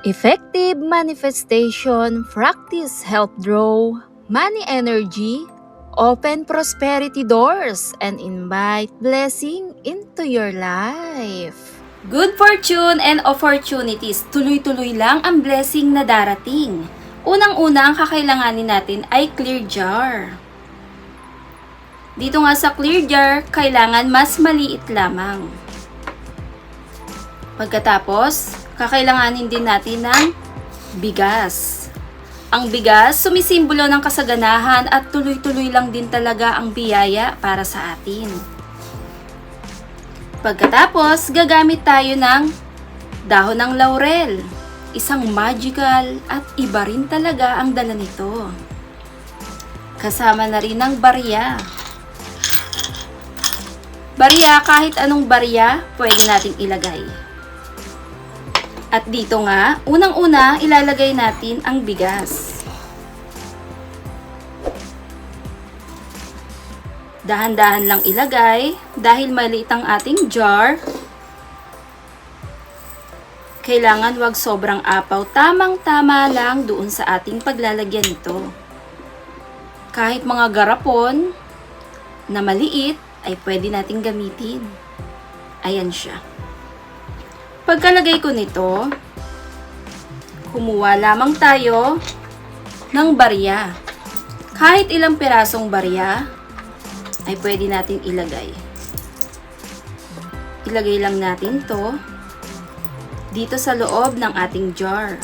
Effective manifestation practice help draw money energy, open prosperity doors, and invite blessing into your life. Good fortune and opportunities. Tuloy-tuloy lang ang blessing na darating. Unang-una ang kakailanganin natin ay clear jar. Dito nga sa clear jar, kailangan mas maliit lamang. Pagkatapos, kakailanganin din natin ng bigas. Ang bigas, sumisimbolo ng kasaganahan at tuloy-tuloy lang din talaga ang biyaya para sa atin. Pagkatapos, gagamit tayo ng dahon ng laurel. Isang magical at iba rin talaga ang dala nito. Kasama na rin ng barya. Barya, kahit anong barya, pwede nating ilagay. At dito nga, unang-una, ilalagay natin ang bigas. Dahan-dahan lang ilagay dahil maliit ang ating jar. Kailangan wag sobrang apaw, tamang-tama lang doon sa ating paglalagyan nito. Kahit mga garapon na maliit ay pwede nating gamitin. Ayan siya. Pagkalagay ko nito, kumuha lamang tayo ng barya. Kahit ilang pirasong barya ay pwede natin ilagay. Ilagay lang natin to dito sa loob ng ating jar.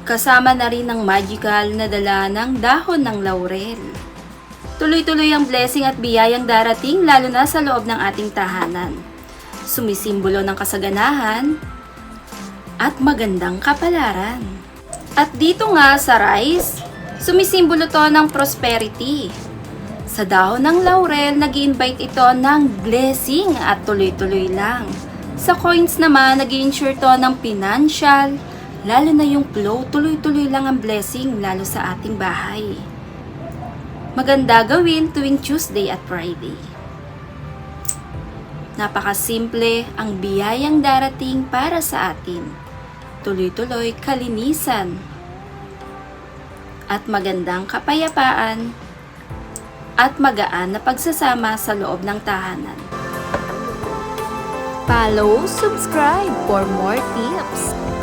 Kasama na rin ng magical na dala ng dahon ng laurel. Tuloy-tuloy ang blessing at biyayang darating lalo na sa loob ng ating tahanan. Sumisimbolo ng kasaganahan at magandang kapalaran. At dito nga sa rice, sumisimbolo to ng prosperity. Sa dahon ng laurel, nag-i-invite ito ng blessing at tuloy-tuloy lang. Sa coins naman, nag-i-ensure to ng financial, lalo na yung flow, tuloy-tuloy lang ang blessing lalo sa ating bahay. Maganda gawin tuwing Tuesday at Friday. Napakasimple ang biyayang darating para sa atin. Tuloy-tuloy kalinisan at magandang kapayapaan at magaan na pagsasama sa loob ng tahanan. Follow, subscribe for more tips.